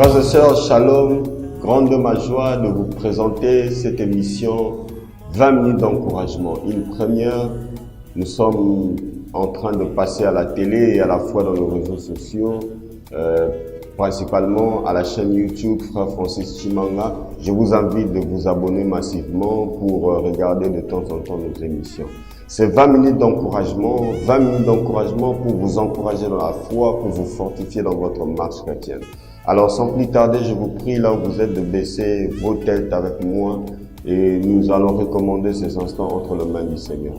Frères et sœurs, shalom, grande ma joie de vous présenter cette émission 20 minutes d'encouragement. Une première, nous sommes en train de passer à la télé et à la fois dans les réseaux sociaux, principalement à la chaîne YouTube Frère Francis Chimanga. Je vous invite de vous abonner massivement pour regarder de temps en temps nos émissions. C'est 20 minutes d'encouragement, 20 minutes d'encouragement pour vous encourager dans la foi, pour vous fortifier dans votre marche chrétienne. Alors sans plus tarder, je vous prie là où vous êtes de baisser vos têtes avec moi et nous allons recommander ces instants entre les mains du Seigneur.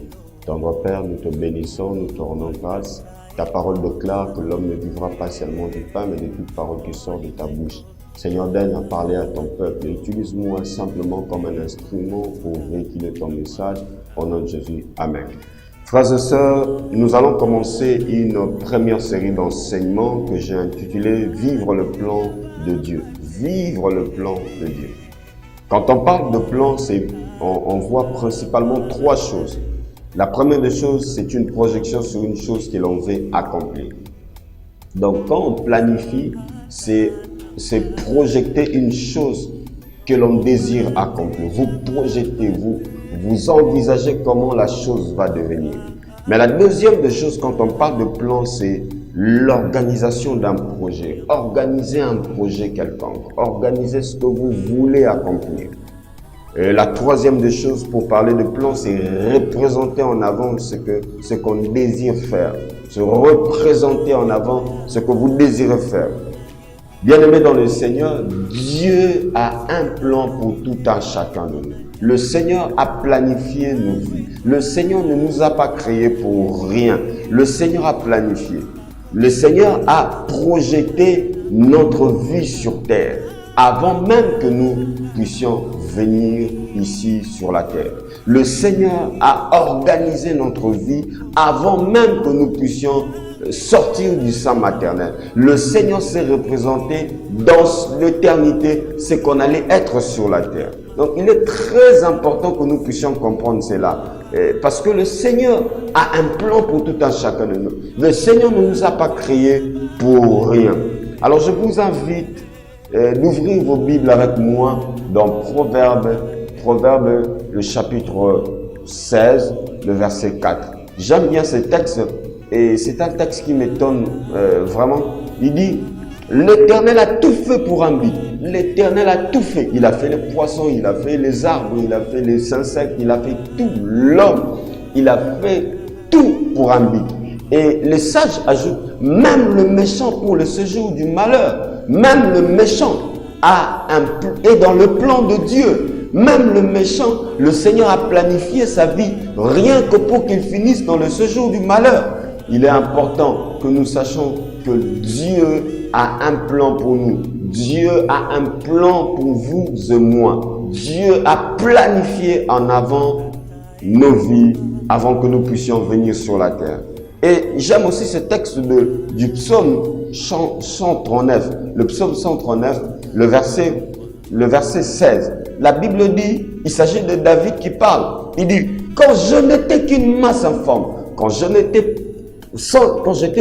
Tendre Père, nous te bénissons, nous te rendons grâce. Ta parole déclare que l'homme ne vivra pas seulement du pain, mais de toute parole qui sort de ta bouche. Seigneur, daigne à parler à ton peuple et utilise-moi simplement comme un instrument pour véhiculer ton message. Au nom de Jésus, Amen. Frères et sœurs, nous allons commencer une première série d'enseignements que j'ai intitulé « Vivre le plan de Dieu ». Vivre le plan de Dieu. Quand on parle de plan, on voit principalement trois choses. La première des choses, c'est une projection sur une chose que l'on veut accomplir. Donc quand on planifie, c'est projeter une chose que l'on désire accomplir. Vous projetez, vous envisagez comment la chose va devenir. Mais la deuxième des choses, quand on parle de plan, c'est l'organisation d'un projet. Organiser un projet quelconque. Organiser ce que vous voulez accomplir. Et la troisième des choses pour parler de plan, c'est représenter en avant ce qu'on désire faire. Se représenter en avant ce que vous désirez faire. Bien-aimés dans le Seigneur, Dieu a un plan pour tout un chacun de nous. Le Seigneur a planifié nos vies. Le Seigneur ne nous a pas créés pour rien. Le Seigneur a planifié. Le Seigneur a projeté notre vie sur terre avant même que nous puissions venir ici sur la terre. Le Seigneur a organisé notre vie avant même que nous puissions sortir du sein maternel. Le Seigneur s'est représenté dans l'éternité, ce qu'on allait être sur la terre. Donc il est très important que nous puissions comprendre cela. Parce que le Seigneur a un plan pour tout un chacun de nous. Le Seigneur ne nous a pas créés pour rien. Alors je vous invite d'ouvrir vos Bibles avec moi dans Proverbes le chapitre 16, le verset 4. J'aime bien ce texte et c'est un texte qui m'étonne vraiment. Il dit, l'Éternel a tout fait pour un but. L'Éternel a tout fait. Il a fait les poissons, il a fait les arbres, il a fait les insectes, il a fait tout. L'homme, il a fait tout pour un but. Et les sages ajoutent, même le méchant pour le séjour du malheur. Même le méchant est dans le plan de Dieu. Même le méchant, le Seigneur a planifié sa vie rien que pour qu'il finisse dans le séjour du malheur. Il est important que nous sachions que Dieu a un plan pour nous. Dieu a un plan pour vous et moi. Dieu a planifié en avant nos vies avant que nous puissions venir sur la terre. Et j'aime aussi ce texte du psaume 139, le psaume 139, le verset 16. La Bible dit, il s'agit de David qui parle. Il dit, quand je n'étais qu'une masse informe, quand j'étais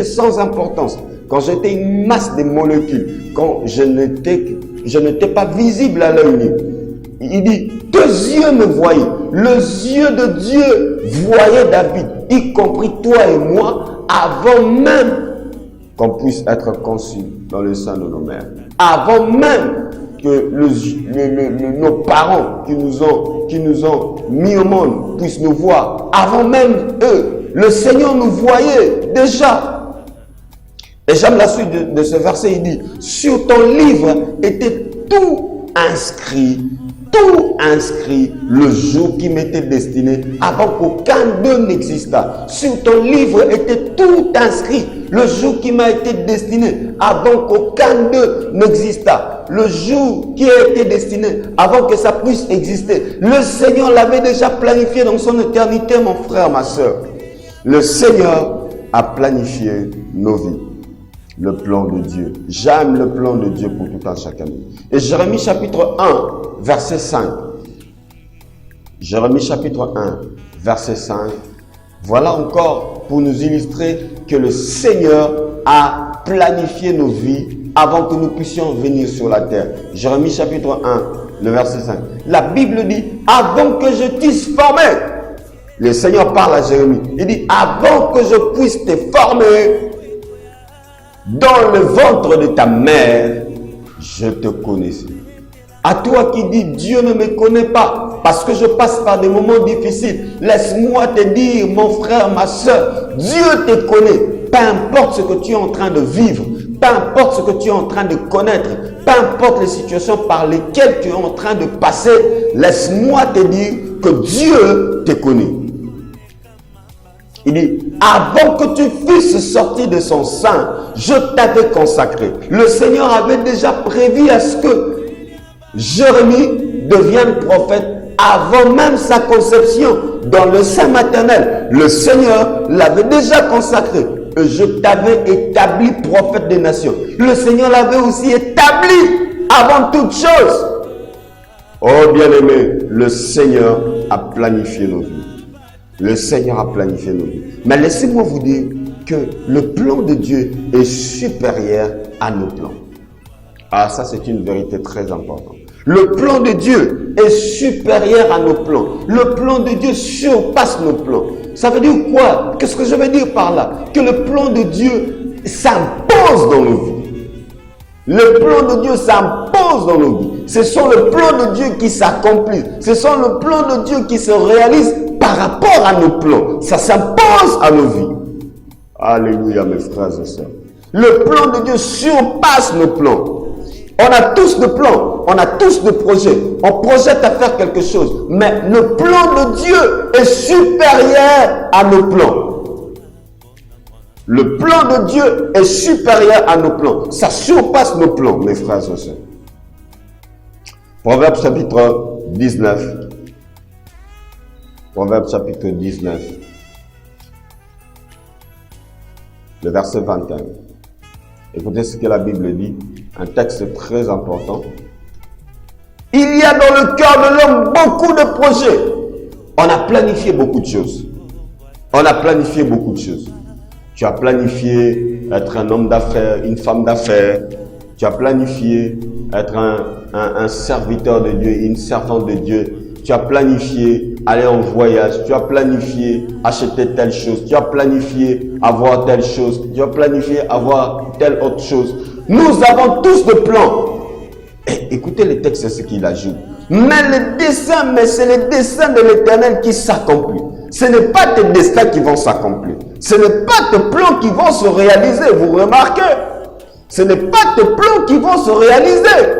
sans importance, quand j'étais une masse de molécules, quand je n'étais pas visible à l'œil nu. Il dit, deux yeux me voyaient. Les yeux de Dieu voyaient David, y compris toi et moi, avant même qu'on puisse être conçus dans le sein de nos mères. Avant même que nos parents qui nous ont mis au monde puissent nous voir. Avant même eux, le Seigneur nous voyait déjà. Et j'aime la suite de ce verset, il dit, sur ton livre était tout inscrit, le jour qui m'était destiné avant qu'aucun d'eux n'existât. Sur ton livre était tout inscrit, le jour qui m'a été destiné avant qu'aucun d'eux n'existât. Le jour qui a été destiné avant que ça puisse exister. Le Seigneur l'avait déjà planifié dans son éternité, mon frère, ma soeur. Le Seigneur a planifié nos vies. Le plan de Dieu. J'aime le plan de Dieu pour tout un chacun. Et Jérémie chapitre 1, verset 5. Jérémie chapitre 1, verset 5. Voilà encore pour nous illustrer que le Seigneur a planifié nos vies avant que nous puissions venir sur la terre. Jérémie chapitre 1, le verset 5. La Bible dit, avant que je t'eusse formé, le Seigneur parle à Jérémie. Il dit, avant que je puisse te former dans le ventre de ta mère, je te connaissais. À toi qui dis, Dieu ne me connaît pas parce que je passe par des moments difficiles. Laisse-moi te dire, mon frère, ma soeur, Dieu te connaît. Peu importe ce que tu es en train de vivre, peu importe ce que tu es en train de connaître, peu importe les situations par lesquelles tu es en train de passer, laisse-moi te dire que Dieu te connaît. Il dit, avant que tu fusses sorti de son sein, je t'avais consacré. Le Seigneur avait déjà prévu à ce que Jérémie devienne prophète avant même sa conception dans le sein maternel. Le Seigneur l'avait déjà consacré. Je t'avais établi prophète des nations. Le Seigneur l'avait aussi établi avant toute chose. Oh bien-aimé, le Seigneur a planifié nos vies. Le Seigneur a planifié nos vies. Mais laissez-moi vous dire que le plan de Dieu est supérieur à nos plans. Ah, ça c'est une vérité très importante. Le plan de Dieu est supérieur à nos plans. Le plan de Dieu surpasse nos plans. Ça veut dire quoi? Qu'est-ce que je veux dire par là? Que le plan de Dieu s'impose dans nos vies. Le plan de Dieu s'impose dans nos vies. Ce sont le plan de Dieu qui s'accomplit. Ce sont le plan de Dieu qui se réalise par rapport à nos plans. Ça s'impose à nos vies. Alléluia, mes frères et sœurs. Le plan de Dieu surpasse nos plans. On a tous des plans, on a tous des projets. On projette à faire quelque chose. Mais le plan de Dieu est supérieur à nos plans. Le plan de Dieu est supérieur à nos plans. Ça surpasse nos plans, mes frères et sœurs. Proverbe chapitre 19. Proverbe chapitre 19. Le verset 21. Écoutez ce que la Bible dit. Un texte très important. Il y a dans le cœur de l'homme beaucoup de projets. On a planifié beaucoup de choses. On a planifié beaucoup de choses. Tu as planifié être un homme d'affaires, une femme d'affaires. Tu as planifié être un serviteur de Dieu, une servante de Dieu. Tu as planifié aller en voyage. Tu as planifié acheter telle chose. Tu as planifié avoir telle chose. Tu as planifié avoir telle autre chose. Nous avons tous des plans. Et écoutez le texte, c'est ce qu'il ajoute. Mais c'est les desseins de l'Éternel qui s'accomplissent. Ce n'est pas tes destins qui vont s'accomplir. Ce n'est pas tes plans qui vont se réaliser. Vous remarquez? Ce n'est pas tes plans qui vont se réaliser.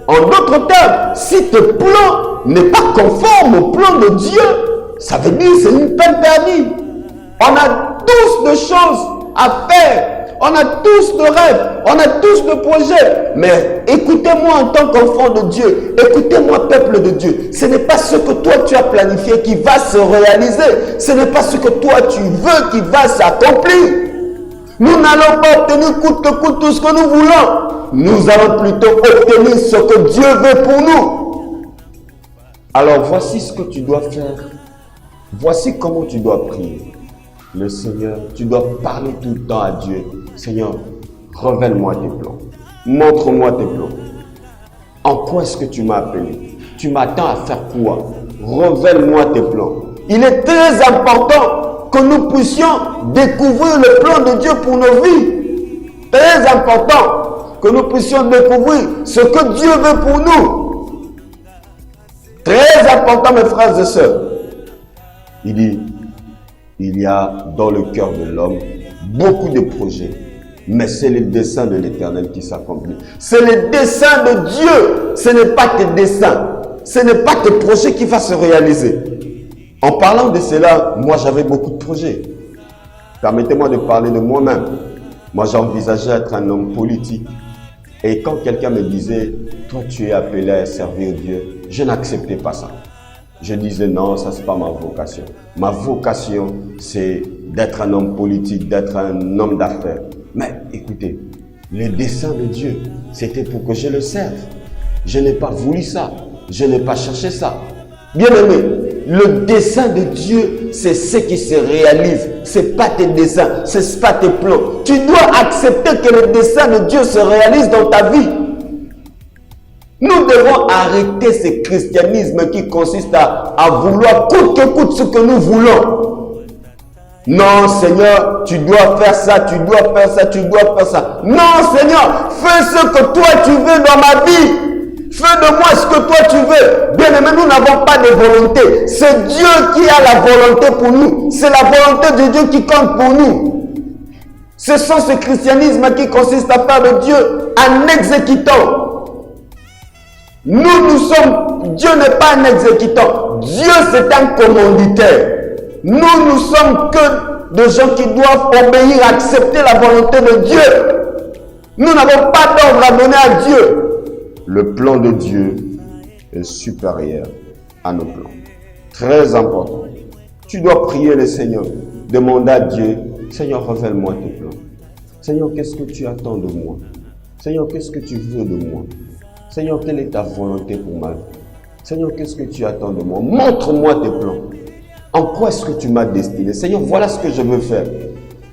En d'autres termes, si tes plans n'est pas conforme au plan de Dieu, ça veut dire que c'est une peine perdue. On a tous des choses à faire. On a tous de rêves, on a tous de projets. Mais écoutez-moi en tant qu'enfant de Dieu, écoutez-moi peuple de Dieu. Ce n'est pas ce que toi tu as planifié qui va se réaliser. Ce n'est pas ce que toi tu veux qui va s'accomplir. Nous n'allons pas obtenir coûte que coûte tout ce que nous voulons. Nous allons plutôt obtenir ce que Dieu veut pour nous. Alors voici ce que tu dois faire. Voici comment tu dois prier. Le Seigneur, tu dois parler tout le temps à Dieu. Seigneur, révèle-moi tes plans. Montre-moi tes plans. En quoi est-ce que tu m'as appelé? Tu m'attends à faire quoi? Révèle-moi tes plans. Il est très important que nous puissions découvrir le plan de Dieu pour nos vies. Très important que nous puissions découvrir ce que Dieu veut pour nous. Très important, mes frères et sœurs. Il dit, il y a dans le cœur de l'homme beaucoup de projets, mais c'est le dessein de l'Éternel qui s'accomplit. C'est le dessein de Dieu. Ce n'est pas tes desseins. Ce n'est pas tes projets qui vont se réaliser. En parlant de cela, moi j'avais beaucoup de projets. Permettez-moi de parler de moi-même. Moi j'envisageais être un homme politique. Et quand quelqu'un me disait, toi tu es appelé à servir Dieu, je n'acceptais pas ça. Je disais non, ça c'est pas ma vocation. Ma vocation c'est d'être un homme politique, d'être un homme d'affaires. Mais écoutez, le dessein de Dieu, c'était pour que je le serve. Je n'ai pas voulu ça. Je n'ai pas cherché ça. Bien aimé, le dessein de Dieu Dieu, c'est ce qui se réalise. C'est pas tes desseins, c'est pas tes plans. Tu dois accepter que le dessein de Dieu se réalise dans ta vie. Nous devons arrêter ce christianisme qui consiste à vouloir coûte que coûte ce que nous voulons. Non, Seigneur, tu dois faire ça, tu dois faire ça, tu dois faire ça. Non, Seigneur, fais ce que toi tu veux dans ma vie. Fais de moi ce que toi tu veux. Bien aimé, nous n'avons pas de volonté. C'est Dieu qui a la volonté pour nous. C'est la volonté de Dieu qui compte pour nous. Ce sont ce christianisme qui consiste à faire de Dieu un exécutant. Nous sommes, Dieu n'est pas un exécutant. Dieu c'est un commanditaire. Nous sommes que des gens qui doivent obéir, accepter la volonté de Dieu. Nous n'avons pas d'ordre à donner à Dieu. Le plan de Dieu est supérieur à nos plans. Très important. Tu dois prier le Seigneur. Demander à Dieu, Seigneur, révèle-moi tes plans. Seigneur, qu'est-ce que tu attends de moi? Seigneur, qu'est-ce que tu veux de moi? Seigneur, quelle est ta volonté pour ma vie? Seigneur, qu'est-ce que tu attends de moi? Montre-moi tes plans. En quoi est-ce que tu m'as destiné? Seigneur, voilà ce que je veux faire.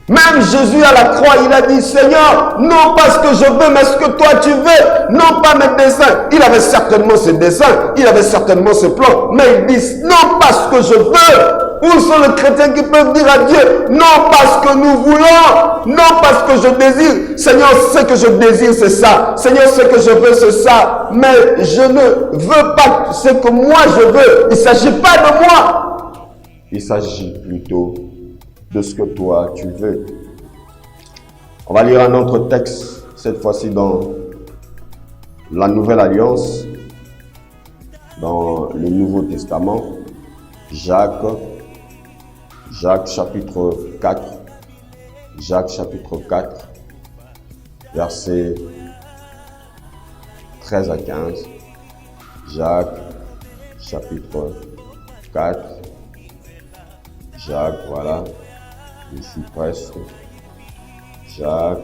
Même Jésus à la croix, il a dit, Seigneur, non pas ce que je veux, mais ce que toi tu veux, non pas mes desseins. Il avait certainement ses desseins, il avait certainement ses plans, mais il dit, non pas ce que je veux. Où sont les chrétiens qui peuvent dire à Dieu, non pas ce que nous voulons, non pas ce que je désire. Seigneur, ce que je désire, c'est ça. Seigneur, ce que je veux, c'est ça. Mais je ne veux pas ce que moi je veux. Il ne s'agit pas de moi. Il s'agit plutôt de ce que toi tu veux. On va lire un autre texte, cette fois-ci dans la Nouvelle Alliance, dans le Nouveau Testament, Jacques chapitre 4, Jacques chapitre 4, versets 13 à 15, Jacques chapitre 4, Jacques, voilà, je suis presque, Jacques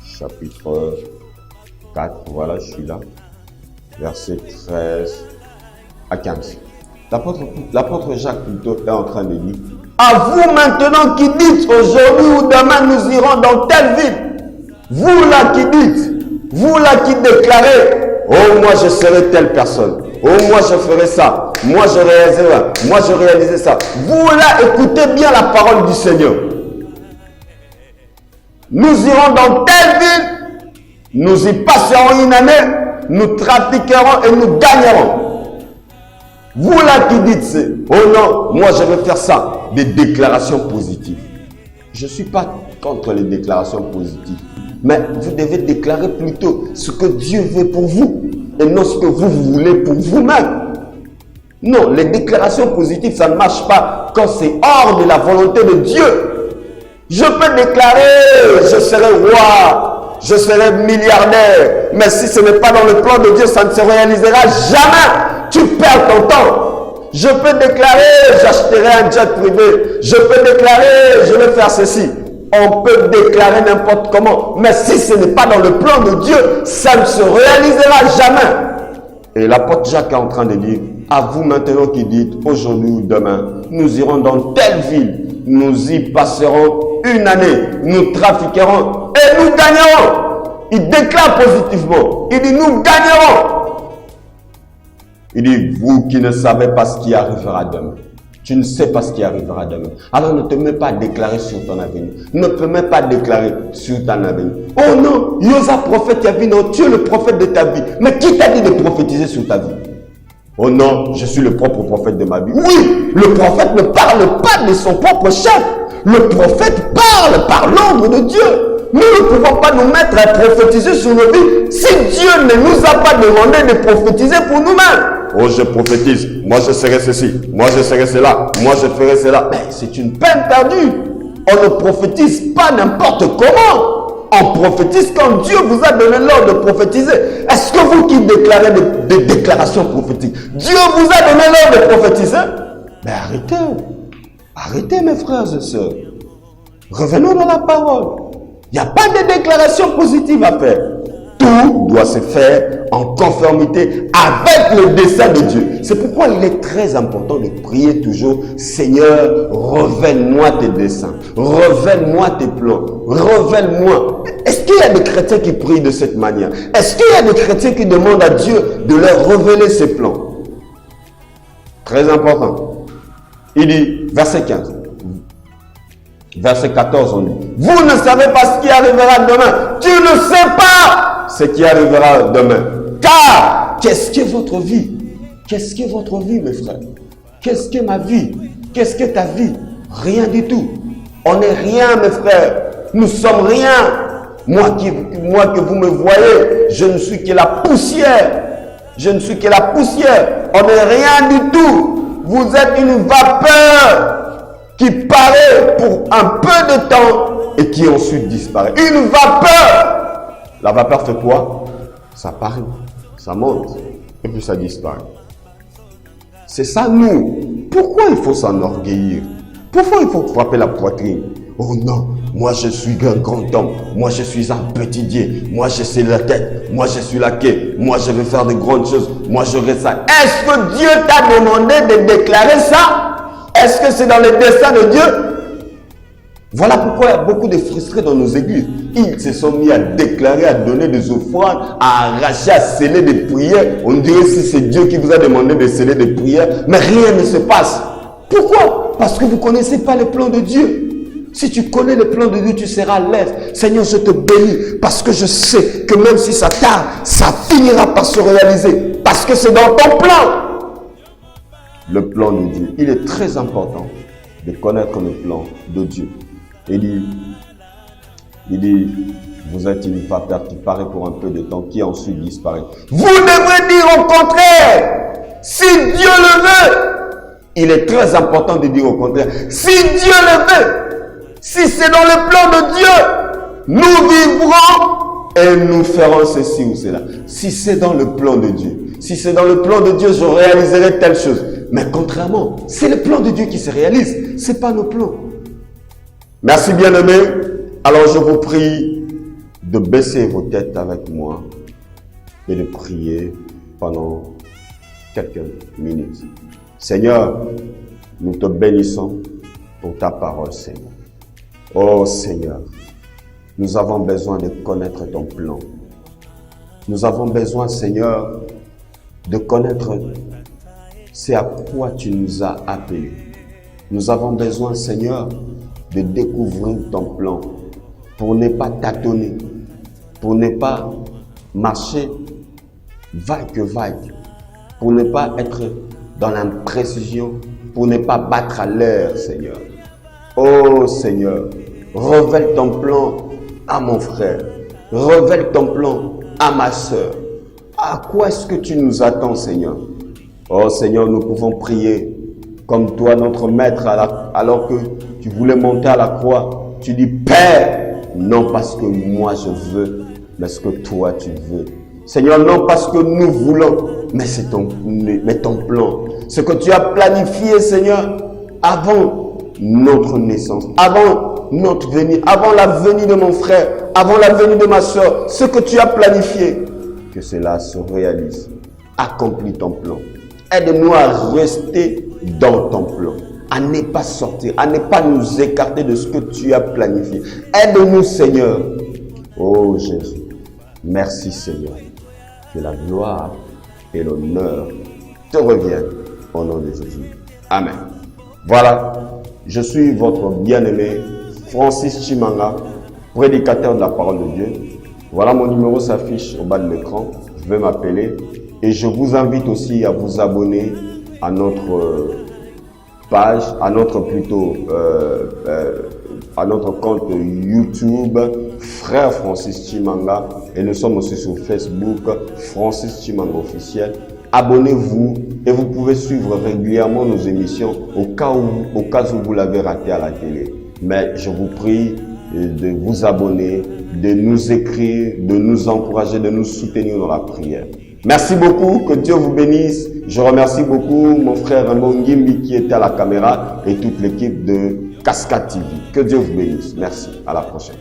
chapitre 4, voilà, je suis là, versets 13 à 15. L'apôtre Jacques plutôt est en train de dire, à vous maintenant qui dites aujourd'hui ou demain nous irons dans telle ville, vous là qui dites, vous là qui déclarez, oh moi je serai telle personne, oh moi je ferai ça, moi je réaliserai, moi je réaliserai ça. Vous là écoutez bien la parole du Seigneur. Nous irons dans telle ville, nous y passerons une année, nous trafiquerons et nous gagnerons. Vous là qui dites, oh non, moi je vais faire ça, des déclarations positives. Je ne suis pas contre les déclarations positives, mais vous devez déclarer plutôt ce que Dieu veut pour vous et non ce que vous voulez pour vous-même. Non, les déclarations positives, ça ne marche pas quand c'est hors de la volonté de Dieu. Je peux déclarer, je serai roi, je serai milliardaire, mais si ce n'est pas dans le plan de Dieu, ça ne se réalisera jamais. Tu perds ton temps. Je peux déclarer, j'achèterai un jet privé. Je peux déclarer, je vais faire ceci. On peut déclarer n'importe comment. Mais si ce n'est pas dans le plan de Dieu, ça ne se réalisera jamais. Et l'apôtre Jacques est en train de dire, à vous maintenant qui dites, aujourd'hui ou demain, nous irons dans telle ville, nous y passerons une année, nous trafiquerons et nous gagnerons. Il déclare positivement, il dit, nous gagnerons. Il dit, vous qui ne savez pas ce qui arrivera demain. Tu ne sais pas ce qui arrivera demain. Alors ne te mets pas à déclarer sur ton avenir. Ne te mets pas à déclarer sur ton avenir. Oh non, Yosa prophète Yavino, tu es le prophète de ta vie. Mais qui t'a dit de prophétiser sur ta vie? Oh non, je suis le propre prophète de ma vie. Oui, le prophète ne parle pas de son propre chef. Le prophète parle par l'ordre de Dieu. Nous ne pouvons pas nous mettre à prophétiser sur nos vies si Dieu ne nous a pas demandé de prophétiser pour nous-mêmes. Oh, je prophétise, moi je serai ceci, moi je serai cela, moi je ferai cela. Mais c'est une peine perdue. On ne prophétise pas n'importe comment. On prophétise quand Dieu vous a donné l'ordre de prophétiser. Est-ce que vous qui déclarez des déclarations prophétiques, Dieu vous a donné l'ordre de prophétiser? Mais arrêtez. Arrêtez mes frères et sœurs. Revenons dans la parole. Il n'y a pas de déclaration positive à faire. Tout tout doit se faire en conformité avec le dessein de Dieu. C'est pourquoi il est très important de prier toujours, Seigneur, révèle-moi tes desseins, révèle-moi tes plans, révèle-moi. Est-ce qu'il y a des chrétiens qui prient de cette manière? Est-ce qu'il y a des chrétiens qui demandent à Dieu de leur révéler ses plans? Très important. Il dit, verset 15. Verset 14, on dit, vous ne savez pas ce qui arrivera demain. Tu ne sais pas ce qui arrivera demain. Car, qu'est-ce que votre vie? Qu'est-ce que votre vie, mes frères? Qu'est-ce que ma vie? Qu'est-ce que ta vie? Rien du tout. On n'est rien, mes frères. Nous sommes rien. Moi que vous me voyez, je ne suis que la poussière. Je ne suis que la poussière. On n'est rien du tout. Vous êtes une vapeur qui paraît pour un peu de temps et qui ensuite disparaît. Une vapeur. La vapeur fait quoi? Ça paraît, ça monte et puis ça disparaît. C'est ça nous. Pourquoi il faut s'enorgueillir? Pourquoi il faut frapper la poitrine? Oh non, moi je suis un grand homme. Moi je suis un petit Dieu. Moi je sais la tête. Moi je suis la quai. Moi je vais faire de grandes choses. Moi j'aurai ça. Est-ce que Dieu t'a demandé de déclarer ça? Est-ce que c'est dans le dessein de Dieu? Voilà pourquoi il y a beaucoup de frustrés dans nos églises. Ils se sont mis à déclarer, à donner des offrandes, à arracher, à sceller des prières. On dirait si c'est Dieu qui vous a demandé de sceller des prières, mais rien ne se passe. Pourquoi? Parce que vous ne connaissez pas le plan de Dieu. Si tu connais le plan de Dieu, tu seras à l'aise. Seigneur, je te bénis parce que je sais que même si ça tarde, ça finira par se réaliser. Parce que c'est dans ton plan. Le plan de Dieu. Il est très important de connaître le plan de Dieu. Il dit, vous êtes une vapeur qui paraît pour un peu de temps, qui ensuite disparaît. Vous devrez dire au contraire, si Dieu le veut. Il est très important de dire au contraire, si Dieu le veut, si c'est dans le plan de Dieu, nous vivrons et nous ferons ceci ou cela. Si c'est dans le plan de Dieu, si c'est dans le plan de Dieu, je réaliserai telle chose. Mais contrairement, c'est le plan de Dieu qui se réalise, ce n'est pas nos plans. Merci bien-aimés. Alors je vous prie de baisser vos têtes avec moi et de prier pendant quelques minutes. Seigneur, nous te bénissons pour ta parole, Seigneur. Oh Seigneur, nous avons besoin de connaître ton plan. Nous avons besoin, Seigneur, de connaître c'est à quoi tu nous as appelés. Nous avons besoin, Seigneur, de découvrir ton plan pour ne pas tâtonner, pour ne pas marcher vague que vague, pour ne pas être dans l'imprécision, pour ne pas battre à l'air, Seigneur. Oh Seigneur, révèle ton plan à mon frère, révèle ton plan à ma soeur. À quoi est-ce que tu nous attends, Seigneur? Oh Seigneur, nous pouvons prier comme toi, notre maître, alors que tu voulais monter à la croix. Tu dis, Père, non parce que moi je veux, mais ce que toi tu veux. Seigneur, non parce que nous voulons, mais c'est ton plan. Ce que tu as planifié, Seigneur, avant notre naissance, avant notre venue, avant la venue de mon frère, avant la venue de ma soeur, ce que tu as planifié, que cela se réalise. Accomplis ton plan. Aide-nous à rester dans ton plan, à ne pas sortir, à ne pas nous écarter de ce que tu as planifié. Aide-nous, Seigneur. Oh Jésus, merci Seigneur. Que la gloire et l'honneur te reviennent au nom de Jésus. Amen. Voilà, je suis votre bien-aimé Francis Chimanga, prédicateur de la parole de Dieu. Voilà, mon numéro s'affiche au bas de l'écran. Je vais m'appeler. Et je vous invite aussi à vous abonner à notre page, à notre compte YouTube, Frère Francis Chimanga. Et nous sommes aussi sur Facebook, Francis Chimanga officiel. Abonnez-vous et vous pouvez suivre régulièrement nos émissions au cas où vous l'avez raté à la télé. Mais je vous prie de vous abonner, de nous écrire, de nous encourager, de nous soutenir dans la prière. Merci beaucoup, que Dieu vous bénisse. Je remercie beaucoup mon frère Raymond Ngimbi qui était à la caméra et toute l'équipe de Cascade TV. Que Dieu vous bénisse. Merci, à la prochaine.